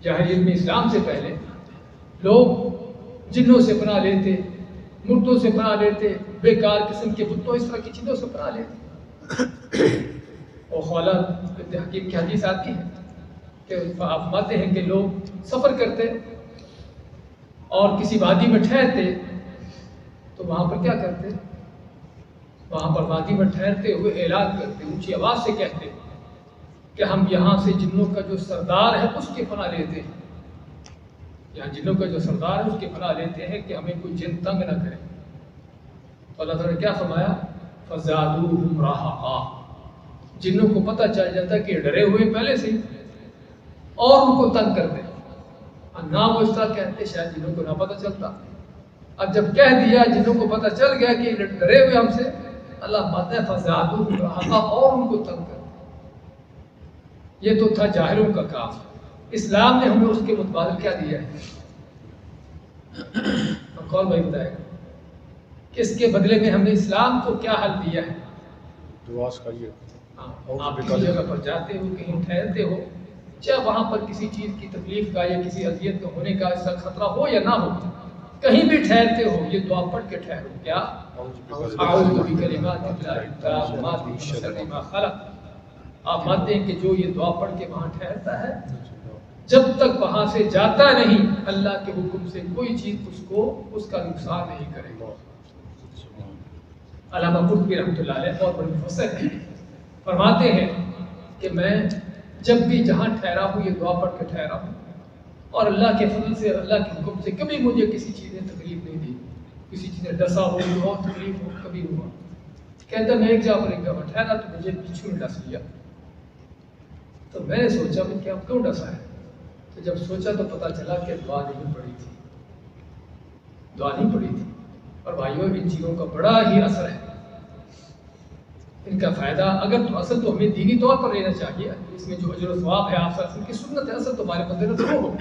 جاہلیت میں اسلام سے پہلے لوگ جنوں سے پناہ لیتے، مردوں سے پناہ لیتے، بیکار قسم کے بتوں اس طرح کی چیزوں سے پناہ لیتے. اور خولا ابن حکیم کی حدیث آتی ہے کہ آپ فرماتے ہیں کہ لوگ سفر کرتے اور کسی وادی میں ٹھہرتے تو وہاں پر کیا کرتے؟ وہاں پر وادی میں ٹھہرتے ہوئے اعلان کرتے، اونچی آواز سے کہتے کہ ہم یہاں سے جنوں کا جو سردار ہے اس کی پناہ لیتے ہیں. یہاں جنوں کا جو سردار ہے اس کی پناہ لیتے ہیں کہ ہمیں کوئی جن تنگ نہ کرے. تو اللہ تعالیٰ نے کیا فرمایا؟ فَزَادُوهُمْ رَهَقًا. جنوں کو پتہ چل جاتا ہے کہ ڈرے ہوئے پہلے سے اور ان کو تنگ کرتے. نہ وہ اس طرح کہتے شاید جنوں کو نہ پتہ چلتا. اب جب کہہ دیا جنوں کو پتہ چل گیا کہ ڈرے ہوئے ہم سے، اللہ ماتا ہے فَزَادُوهُمْ رَهَقًا، اور ان کو تنگ کرتے. یہ تو تھا جاہلوں کا کام. اسلام نے ہمیں اس کے متبادل کیا دیا ہے؟ کون بھائی بتائے گا کہ اس کے بدلے میں ہم نے اسلام کو کیا حل دیا ہے؟ دعا کریے. آپ کسی جگہ پر جاتے ہو، کہیں ٹھہرتے ہو، چاہے وہاں پر کسی چیز کی تکلیف کا یا کسی اذیت کا ہونے کا ایسا خطرہ ہو یا نہ ہو، کہیں بھی ٹھہرتے ہو یہ دعا پڑھ کے ٹھہرو. کیا؟ اعوذ بکلمات اللہ التامات من شر ما خلق. آپ مانتے ہیں کہ جو یہ دعا پڑھ کے وہاں ٹھہرتا ہے، جب تک وہاں سے جاتا نہیں اللہ کے حکم سے کوئی چیز اس کا نقصان نہیں کرے گا. علامہ قرطبی رحمۃ اللہ علیہ بہت بڑے مفسر ہیں، فرماتے ہیں کہ میں جب بھی جہاں ٹھہرا ہوں یہ دعا پڑھ کے ٹھہرا ہوں، اور اللہ کے فضل سے اللہ کے حکم سے کبھی مجھے کسی چیز نے تکلیف نہیں دی، کسی چیز نے ڈسا ہو، بہت تکلیف ہو کبھی ہوا. کہتا میں ایک جگہ پر ایک جگہ ٹھہرا تو مجھے بچھو نے ڈس لیا. تو میں نے سوچا کہ کیا کیوں ڈسا ہے؟ تو جب سوچا تو پتا چلا کہ دعا نہیں پڑی تھی، دعا نہیں پڑی تھی. اور بھائیوں ان چیزوں کا بڑا ہی اثر ہے، ان کا فائدہ اگر تو اصل تو ہمیں دینی طور پر لینا چاہیے. اس میں جو اجر و ثواب ہے آپ صلی کی سنت ہے، اصل تو ہمارے مد نظر ہو،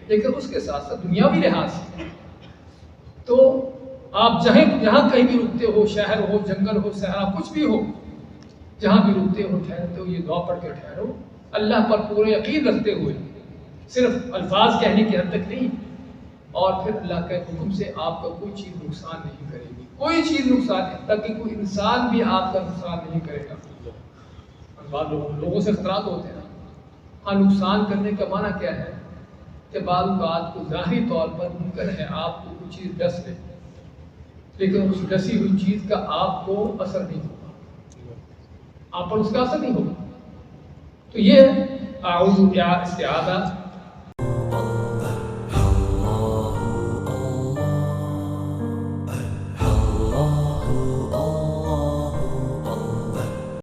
لیکن اس کے ساتھ ساتھ دنیاوی لحاظ سے تو آپ جہاں کہیں بھی رکتے ہو، شہر ہو، جنگل ہو، صحرا، کچھ بھی ہو، جہاں بھی رکتے ہو ٹھہرتے ہو یہ دعا پڑھ کے ٹھہرو، اللہ پر پورے یقین رکھتے ہوئے، صرف الفاظ کہنے کی حد تک نہیں. اور پھر اللہ کے حکم سے آپ کا کوئی چیز نقصان نہیں کرے گی، کوئی چیز نقصان نہیں، تاکہ کوئی انسان بھی آپ کا نقصان نہیں کرے گا. بعض لوگوں سے خطرات ہوتے ہیں. ہاں نقصان کرنے کا معنی کیا ہے کہ بعض اوقات کو ظاہری طور پر ممکن ہے آپ کو کوئی چیز ڈس لے، لیکن اس ڈسی ہوئی چیز کا آپ کو اثر نہیں ہوگا، آپ پر اس کا اثر نہیں ہوگا. تو یہ اعوذ کیا استعاذہ